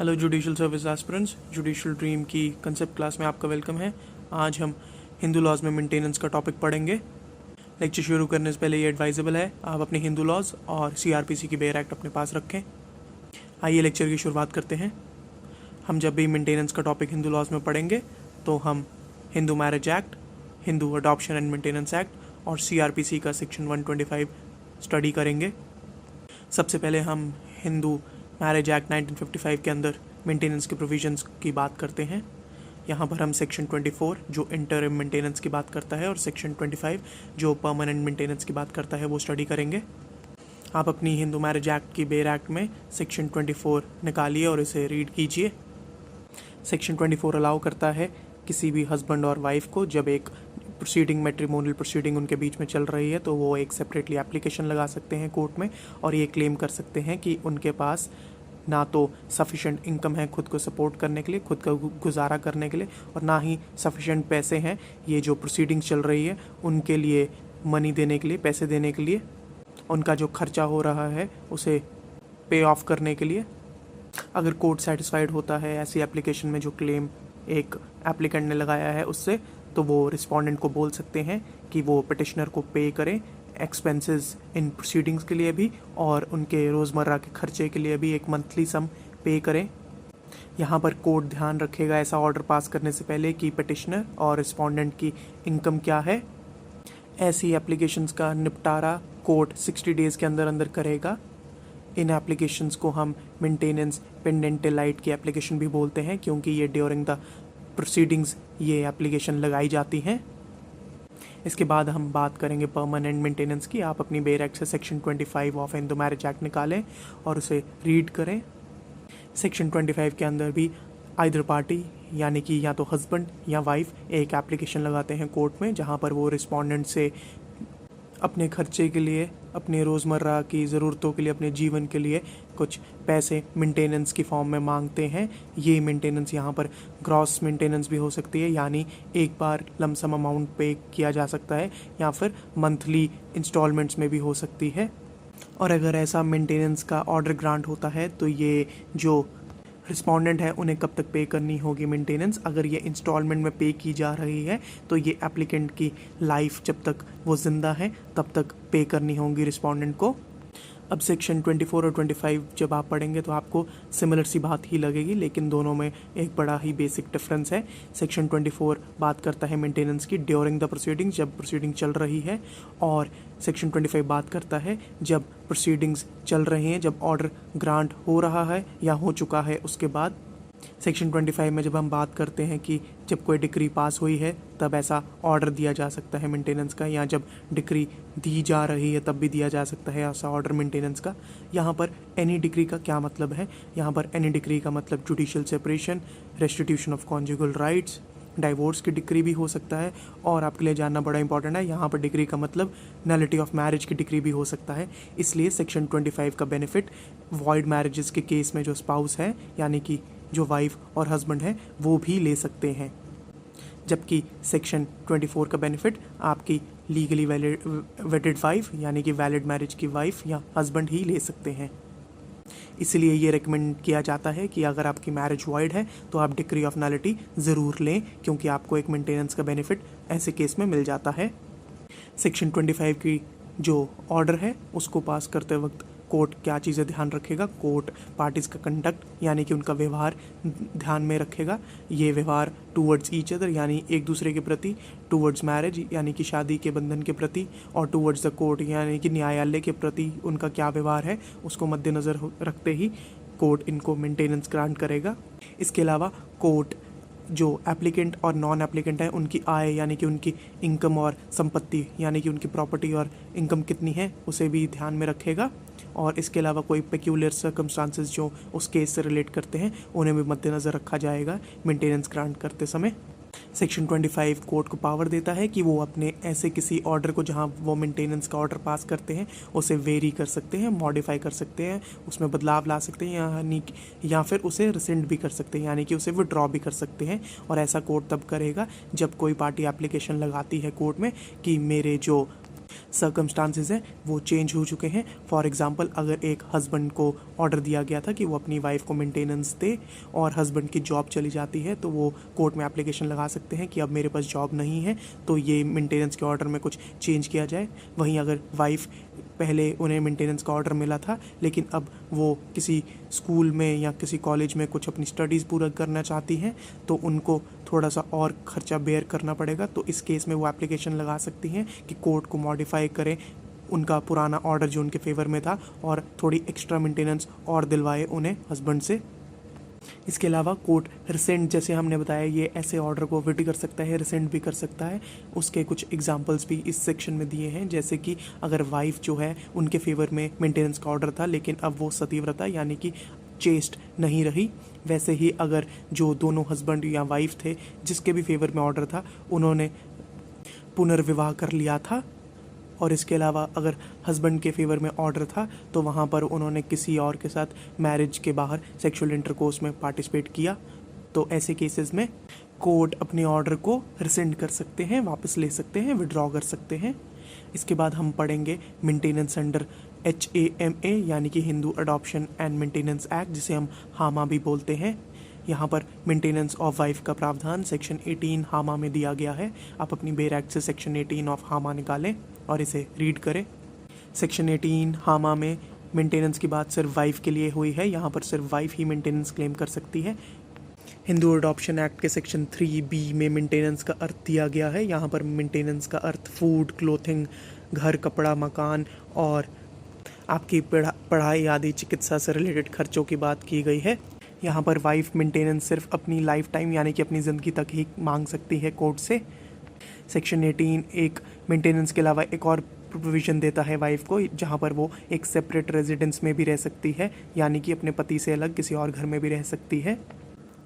Hello judicial service aspirants, judicial dream की concept class में आपका वेलकम है। आज हम हिंदू लॉज में मेंटेनेंस का टॉपिक पढ़ेंगे। लेक्चर शुरू करने से पहले ये एडवाइजेबल है आप अपने हिंदू लॉज और सीआरपीसी की बेयर एक्ट अपने पास रखें। आइए लेक्चर की शुरुआत करते हैं। हम जब भी मेंटेनेंस का टॉपिक हिंदू लॉज में पढ़ेंगे तो हम Hindu marriage act, Hindu adoption and maintenance act और सीआरपीसी का सेक्शन 125 स्टडी करेंगे। सबसे पहले हम हिंदू मैरिज एक्ट 1955 के अंदर मेंटेनेंस के प्रोविजंस की बात करते हैं। यहाँ पर हम सेक्शन 24 जो इंटरिम मेंटेनेंस की बात करता है और सेक्शन 25 जो परमानेंट मेंटेनेंस की बात करता है वो स्टडी करेंगे। आप अपनी हिंदू मैरिज एक्ट की बेयर एक्ट में सेक्शन 24 निकालिए और इसे रीड कीजिए। सेक्शन 24 अलाउ करता है किसी भी हस्बैंड और वाइफ को, जब एक प्रोसीडिंग मैट्रिमोनियल प्रोसीडिंग उनके बीच में चल रही है, तो वो एक सेपरेटली एप्लीकेशन लगा सकते हैं कोर्ट में और ये क्लेम कर सकते हैं कि उनके पास ना तो सफिशेंट इनकम है खुद को सपोर्ट करने के लिए, खुद का गुजारा करने के लिए, और ना ही सफिशेंट पैसे हैं ये जो प्रोसीडिंग्स चल रही है उनके लिए मनी देने के लिए, पैसे देने के लिए, उनका जो खर्चा हो रहा है उसे पे ऑफ करने के लिए। अगर कोर्ट सेटिस्फाइड होता है ऐसी एप्लीकेशन में जो क्लेम एक एप्लीकेंट ने लगाया है उससे, तो वो रिस्पोंडेंट को बोल सकते हैं कि वो पिटिशनर को पे करें एक्सपेंसेस इन प्रोसीडिंग्स के लिए भी और उनके रोज़मर्रा के खर्चे के लिए भी एक मंथली सम पे करें। यहाँ पर कोर्ट ध्यान रखेगा ऐसा ऑर्डर पास करने से पहले कि पिटिशनर और रिस्पोंडेंट की इनकम क्या है। ऐसी एप्लीकेशंस का निपटारा कोर्ट 60 डेज़ के अंदर अंदर करेगा। इन एप्लीकेशंस को हम मेंटेनेंस पेंडेंटिलाइट की एप्लीकेशन भी बोलते हैं क्योंकि ये ड्यूरिंग द प्रोसीडिंग्स ये एप्लीकेशन लगाई जाती हैं। इसके बाद हम बात करेंगे परमानेंट मेंटेनेंस की। आप अपनी बेयर एक्ट से section 25 of Hindu marriage act निकालें और उसे रीड करें। सेक्शन 25 के अंदर भी आइदर पार्टी यानी कि या तो हस्बैंड या वाइफ एक एप्लीकेशन लगाते हैं कोर्ट में, जहां पर वो रिस्पोंडेंट से अपने खर्चे के लिए, अपने रोज़मर्रा की ज़रूरतों के लिए, अपने जीवन के लिए कुछ पैसे मेंटेनेंस की फॉर्म में मांगते हैं। ये मेंटेनेंस यहाँ पर ग्रॉस मेंटेनेंस भी हो सकती है, यानी एक बार लमसम अमाउंट पे किया जा सकता है, या फिर मंथली इंस्टॉलमेंट्स में भी हो सकती है। और अगर ऐसा मेंटेनेंस का ऑर्डर ग्रांट होता है तो ये जो रिस्पोंडेंट है उन्हें कब तक पे करनी होगी मेंटेनेंस। अगर ये इंस्टॉलमेंट में पे की जा रही है तो ये एप्लीकेंट की लाइफ जब तक वो ज़िंदा है तब तक पे करनी होगी रिस्पोंडेंट को। अब सेक्शन 24 और 25 जब आप पढ़ेंगे तो आपको सिमिलर सी बात ही लगेगी, लेकिन दोनों में एक बड़ा ही बेसिक डिफरेंस है। सेक्शन 24 बात करता है मेंटेनेंस की ड्यूरिंग द प्रोसीडिंग्स, जब प्रोसीडिंग चल रही है, और सेक्शन 25 बात करता है जब प्रोसीडिंग्स चल रहे हैं, जब ऑर्डर ग्रांट हो रहा है या हो चुका है उसके बाद। सेक्शन 25 में जब हम बात करते हैं कि जब कोई डिक्री पास हुई है तब ऐसा ऑर्डर दिया जा सकता है मेंटेनेंस का, या जब डिक्री दी जा रही है तब भी दिया जा सकता है ऐसा ऑर्डर मेंटेनेंस का। यहाँ पर एनी डिक्री का क्या मतलब है? यहाँ पर एनी डिक्री का मतलब judicial separation, restitution of conjugal rights, divorce की डिक्री भी हो सकता है, और आपके लिए जानना बड़ा इंपॉर्टेंट है, यहाँ पर डिक्री का मतलब नलिटी ऑफ मैरिज की डिक्री भी हो सकता है। इसलिए सेक्शन 25 का बेनिफिट वॉइड मैरिजेस के केस में जो स्पाउस है यानी कि जो वाइफ और हस्बैंड है वो भी ले सकते हैं, जबकि सेक्शन 24 का बेनिफिट आपकी लीगली वेटेड वाइफ यानी कि वैलिड मैरिज की वाइफ या हस्बैंड ही ले सकते हैं। इसलिए ये रिकमेंड किया जाता है कि अगर आपकी मैरिज वॉइड है तो आप डिक्री ऑफ नलिटी ज़रूर लें, क्योंकि आपको एक मेंटेनेंस का बेनिफिट ऐसे केस में मिल जाता है। सेक्शन 25 की जो ऑर्डर है उसको पास करते वक्त कोर्ट क्या चीज़ें ध्यान रखेगा? कोर्ट पार्टीज़ का कंडक्ट यानी कि उनका व्यवहार ध्यान में रखेगा। ये व्यवहार टूवर्ड्स ईच अदर यानी एक दूसरे के प्रति, टूवर्ड्स मैरिज यानी कि शादी के बंधन के प्रति, और टूवर्ड्स द कोर्ट यानी कि न्यायालय के प्रति उनका क्या व्यवहार है उसको मद्देनज़र रखते ही कोर्ट इनको मेंटेनेंस ग्रांट करेगा। इसके अलावा कोर्ट जो एप्लीकेंट और नॉन एप्लीकेंट है उनकी आय यानी कि उनकी इनकम और संपत्ति यानी कि उनकी प्रॉपर्टी और इनकम कितनी है उसे भी ध्यान में रखेगा, और इसके अलावा कोई पेक्यूलियर सर्कमस्टांसेस जो उस केस से रिलेट करते हैं उन्हें भी मद्देनज़र रखा जाएगा मेंटेनेंस ग्रांट करते समय। सेक्शन 25 कोर्ट को पावर देता है कि वो अपने ऐसे किसी ऑर्डर को जहां वो मेंटेनेंस का ऑर्डर पास करते हैं उसे वेरी कर सकते हैं, मॉडिफाई कर सकते हैं, उसमें बदलाव ला सकते हैं, यानी या फिर उसे रिसेंड भी कर सकते हैं यानी कि उसे विड्रॉ भी कर सकते हैं। और ऐसा कोर्ट तब करेगा जब कोई पार्टी एप्लीकेशन लगाती है कोर्ट में कि मेरे जो सर्कमस्टांसेस हैं वो चेंज हो चुके हैं। फॉर एग्जांपल, अगर एक हस्बैंड को ऑर्डर दिया गया था कि वो अपनी वाइफ को मेंटेनेंस दे और हस्बैंड की जॉब चली जाती है, तो वो कोर्ट में एप्लीकेशन लगा सकते हैं कि अब मेरे पास जॉब नहीं है, तो ये मेंटेनेंस के ऑर्डर में कुछ चेंज किया जाए। वहीं अगर वाइफ पहले उन्हें मेंटेनेंस का ऑर्डर मिला था, लेकिन अब वो किसी स्कूल में या किसी कॉलेज में कुछ अपनी स्टडीज़ पूरा करना चाहती हैं, तो उनको थोड़ा सा और खर्चा बेयर करना पड़ेगा। तो इस केस में वो एप्लीकेशन लगा सकती हैं कि कोर्ट को मॉडिफाई करें उनका पुराना ऑर्डर जो उनके फेवर में था, और थोड़ी एक्स्ट्रा मेंटेनेंस और दिलवाए उन्हें हस्बैंड से। इसके अलावा कोर्ट रिसेंट, जैसे हमने बताया, ये ऐसे ऑर्डर को विट कर सकता है, रिसेंट भी कर सकता है। उसके कुछ एग्जांपल्स भी इस सेक्शन में दिए हैं, जैसे कि अगर वाइफ जो है उनके फेवर में मेंटेनेंस का ऑर्डर था, लेकिन अब वो सतीव्रता यानी कि चेस्ट नहीं रही। वैसे ही अगर जो दोनों हस्बैंड या वाइफ थे जिसके भी फेवर में ऑर्डर था, उन्होंने पुनर्विवाह कर लिया था, और इसके अलावा अगर हस्बैंड के फेवर में ऑर्डर था तो वहाँ पर उन्होंने किसी और के साथ मैरिज के बाहर सेक्सुअल इंटरकोर्स में पार्टिसिपेट किया, तो ऐसे केसेस में कोर्ट अपने ऑर्डर को रिसेंड कर सकते हैं, वापस ले सकते हैं, विड्रॉ कर सकते हैं। इसके बाद हम पढ़ेंगे मेंटेनेंस अंडर HAMA यानी कि Hindu adoption and maintenance act, जिसे हम हामा भी बोलते हैं। यहाँ पर मेंटेनेंस ऑफ वाइफ का प्रावधान सेक्शन 18 हामा में दिया गया है। आप अपनी बेर एक्ट से सेक्शन 18 ऑफ हामा निकालें और इसे रीड करें। सेक्शन 18 हामा में मेंटेनेंस की बात सिर्फ वाइफ के लिए हुई है। यहाँ पर सिर्फ वाइफ ही मेंटेनेंस क्लेम कर सकती है। हिंदू अडॉप्शन एक्ट के सेक्शन 3B में मेंटेनेंस का अर्थ दिया गया है। यहाँ पर मेंटेनेंस का अर्थ फूड, क्लोथिंग, घर, कपड़ा, मकान और आपकी पढ़ाई आदि चिकित्सा से रिलेटेड खर्चों की बात की गई है। यहाँ पर वाइफ मेंटेनेंस सिर्फ अपनी लाइफ टाइम यानी कि अपनी ज़िंदगी तक ही मांग सकती है कोर्ट से। सेक्शन 18 एक मेंटेनेंस के अलावा एक और प्रोविज़न देता है वाइफ को, जहाँ पर वो एक सेपरेट रेजिडेंस में भी रह सकती है, यानी कि अपने पति से अलग किसी और घर में भी रह सकती है,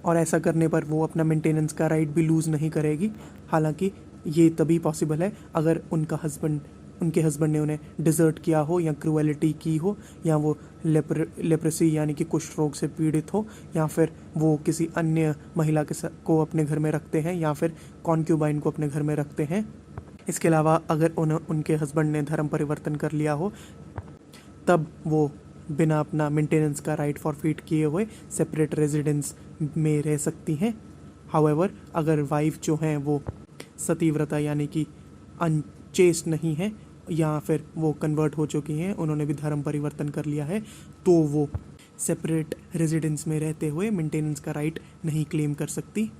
और ऐसा करने पर वो अपना मेंटेनेंस का राइट भी लूज़ नहीं करेगी। हालांकि ये तभी पॉसिबल है अगर उनके हस्बैंड ने उन्हें डिज़र्ट किया हो या क्रूएलिटी की हो, या वो लेप्रेसी यानी कि कुष्ठ रोग से पीड़ित हो, या फिर वो किसी अन्य महिला को अपने घर में रखते हैं, या फिर कॉन्क्यूबाइन को अपने घर में रखते हैं। इसके अलावा अगर उनके हस्बैंड ने धर्म परिवर्तन कर लिया हो, तब वो बिना अपना मेंटेनेंस का राइट फॉरफीट किए हुए सेपरेट रेजिडेंस में रह सकती हैं। हाउएवर, अगर वाइफ जो हैं वो सतीव्रता यानी कि अनचेस्ट नहीं है, या फिर वो कन्वर्ट हो चुकी हैं, उन्होंने भी धर्म परिवर्तन कर लिया है, तो वो सेपरेट रेजिडेंस में रहते हुए मेंटेनेंस का राइट नहीं क्लेम कर सकती।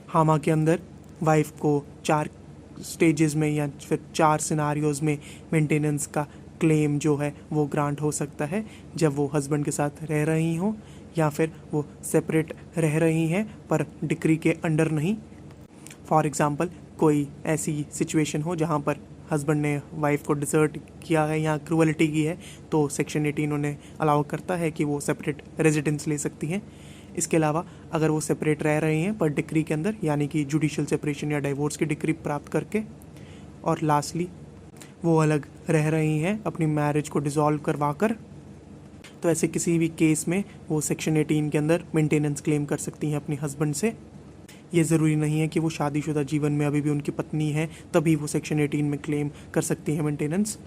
हामा के अंदर वाइफ को 4 स्टेजेस में या फिर 4 सिनारियोज़ में मेंटेनेंस का क्लेम जो है वो ग्रांट हो सकता है। जब वो हस्बैंड के साथ रह रही हों, या फिर वो सेपरेट रह रही हैं पर डिक्री के अंडर नहीं। फॉर एग्ज़ाम्पल, कोई ऐसी सिचुएशन हो जहाँ पर हस्बैंड ने वाइफ को डिसर्ट किया है या क्रूअलिटी की है, तो सेक्शन 18 उन्हें अलाउ करता है कि वो सेपरेट रेजिडेंस ले सकती हैं। इसके अलावा अगर वो सेपरेट रह रही हैं पर डिक्री के अंदर, यानी कि जुडिशियल सेपरेशन या डाइवोर्स की डिक्री प्राप्त करके, और लास्टली वो अलग रह रही हैं अपनी मैरिज को डिसॉल्व करवा कर, तो ऐसे किसी भी केस में वो सेक्शन 18 के अंदर मेंटेनेंस क्लेम कर सकती हैं अपने हस्बैंड से। ये ज़रूरी नहीं है कि वो शादीशुदा जीवन में अभी भी उनकी पत्नी है तभी वो सेक्शन 18 में क्लेम कर सकती हैं मेंटेनेंस।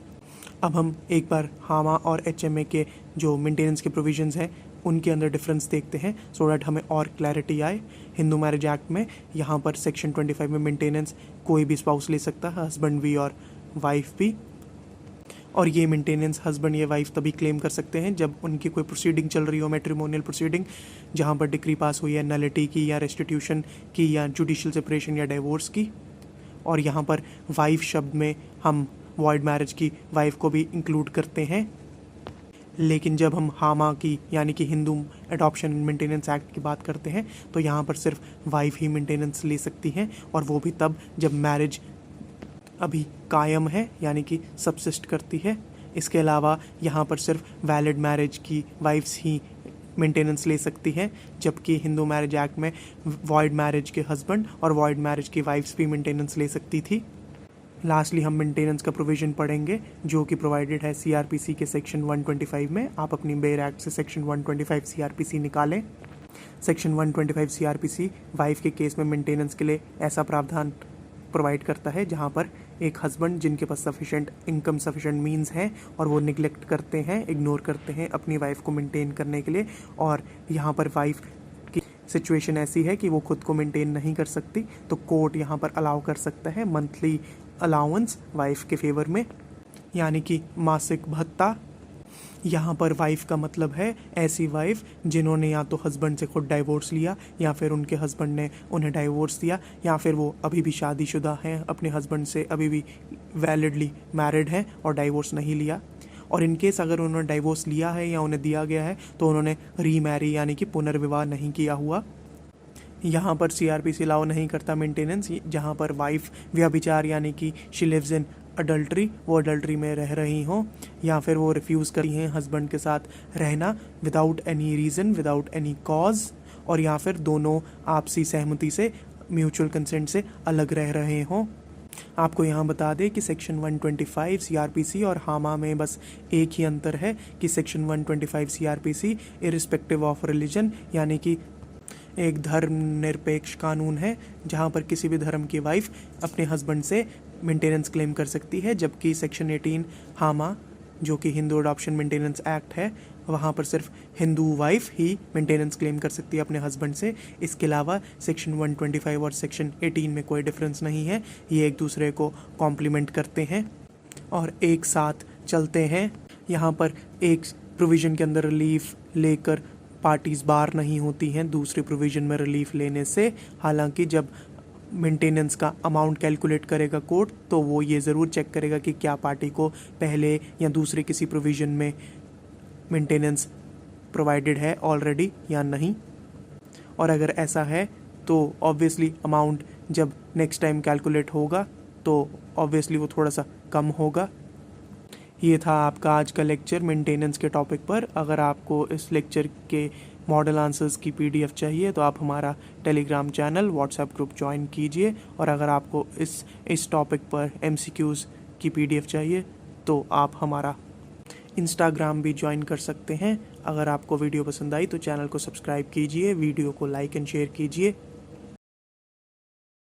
अब हम एक बार हामा और HMA के जो मेंटेनेंस के प्रोविजंस हैं उनके अंदर डिफरेंस देखते हैं, सो डैट हमें और क्लैरिटी आए। हिंदू मैरिज एक्ट में यहाँ पर सेक्शन 25 में मेंटेनेंस कोई भी स्पाउस ले सकता है, हस्बैंड भी और वाइफ भी, और ये मेंटेनेंस हस्बैंड या वाइफ तभी क्लेम कर सकते हैं जब उनकी कोई प्रोसीडिंग चल रही हो, मैट्रिमोनियल प्रोसीडिंग, जहाँ पर डिक्री पास हुई है नलिटी की या रेस्टिट्यूशन की या जुडिशियल सेपरेशन या डिवोर्स की। और यहाँ पर वाइफ शब्द में हम वॉइड मैरिज की वाइफ को भी इंक्लूड करते हैं, लेकिन जब हम हामा की यानी कि हिंदू अडॉप्शन मेंटेनेंस एक्ट की बात करते हैं तो यहाँ पर सिर्फ वाइफ ही मेंटेनेंस ले सकती हैं, और वो भी तब जब मैरिज अभी कायम है यानी कि सबसिस्ट करती है। इसके अलावा यहाँ पर सिर्फ वैलिड मैरिज की वाइफ्स ही मेंटेनेंस ले सकती हैं, जबकि हिंदू मैरिज एक्ट में वॉइड मैरिज के हस्बैंड और वॉइड मैरिज की वाइफ्स भी मेंटेनेंस ले सकती थी। लास्टली हम मेंटेनेंस का प्रोविज़न पढ़ेंगे जो कि प्रोवाइडेड है CRPC के सेक्शन 125 में। आप अपनी बेर एक्ट से सेक्शन 125 CRPC निकालें। सेक्शन 125 CRPC वाइफ के केस में मेंटेनेंस के लिए ऐसा प्रावधान प्रोवाइड करता है, जहाँ पर एक हस्बैंड जिनके पास सफिशेंट इनकम, सफिशेंट मीन्स हैं और वो निगलेक्ट करते हैं, इग्नोर करते हैं अपनी वाइफ को मेंटेन करने के लिए, और यहाँ पर वाइफ की सिचुएशन ऐसी है कि वो खुद को मेंटेन नहीं कर सकती, तो कोर्ट यहाँ पर अलाउ कर सकता है मंथली अलाउंस वाइफ के फेवर में, यानी कि मासिक भत्ता। यहाँ पर वाइफ का मतलब है ऐसी वाइफ जिन्होंने या तो हस्बैंड से खुद डाइवोर्स लिया, या फिर उनके हस्बैंड ने उन्हें डाइवोर्स दिया, या फिर वो अभी भी शादीशुदा हैं, अपने हस्बैंड से अभी भी वैलिडली मैरिड हैं और डाइवोर्स नहीं लिया। और इन केस अगर उन्होंने डाइवोर्स लिया है या उन्हें दिया गया है तो उन्होंने रीमैरी यानी कि पुनर्विवाह नहीं किया हुआ। यहाँ पर सीआरपीसी अलाउ नहीं करता मेंटेनेंस, जहाँ पर वाइफ व्यभिचार यानी कि शी लिव्स इन अडल्ट्री, वो अडल्ट्री में रह रही हों, या फिर वो रिफ्यूज़ करी हैं हस्बैंड के साथ रहना without any reason, without any cause, और या फिर दोनों आपसी सहमति से, म्यूचुअल कंसेंट से अलग रह रहे हों। आपको यहाँ बता दें कि सेक्शन 125 सीआरपीसी और हामा में बस एक ही अंतर है कि section 125 CrPC irrespective of religion यानी कि एक धर्मनिरपेक्ष कानून है, जहाँ पर किसी भी धर्म की वाइफ अपने हस्बैंड से मेंटेनेंस क्लेम कर सकती है, जबकि सेक्शन 18 हामा जो कि हिंदू अडॉप्शन मेंटेनेंस एक्ट है, वहाँ पर सिर्फ हिंदू वाइफ ही मेंटेनेंस क्लेम कर सकती है अपने हस्बैंड से। इसके अलावा सेक्शन 125 और सेक्शन 18 में कोई डिफरेंस नहीं है, ये एक दूसरे को कॉम्प्लीमेंट करते हैं और एक साथ चलते हैं। यहाँ पर एक प्रोविज़न के अंदर रिलीफ लेकर पार्टीज़ बार नहीं होती हैं दूसरे प्रोविज़न में रिलीफ लेने से। हालांकि जब मेंटेनेंस का अमाउंट कैलकुलेट करेगा कोर्ट, तो वो ये ज़रूर चेक करेगा कि क्या पार्टी को पहले या दूसरे किसी प्रोविज़न में मेंटेनेंस प्रोवाइडेड है ऑलरेडी या नहीं, और अगर ऐसा है तो ऑब्वियसली अमाउंट जब नेक्स्ट टाइम कैलकुलेट होगा तो ऑब्वियसली वो थोड़ा सा कम होगा। ये था आपका आज का लेक्चर मेंटेनेंस के टॉपिक पर। अगर आपको इस लेक्चर के मॉडल आंसर्स की पीडीएफ चाहिए तो आप हमारा Telegram channel, WhatsApp group join कीजिए, और अगर आपको इस टॉपिक पर एमसीक्यूज़ की पीडीएफ चाहिए तो आप हमारा इंस्टाग्राम भी ज्वाइन कर सकते हैं। अगर आपको वीडियो पसंद आई तो चैनल को सब्सक्राइब कीजिए, वीडियो को लाइक एंड शेयर कीजिए।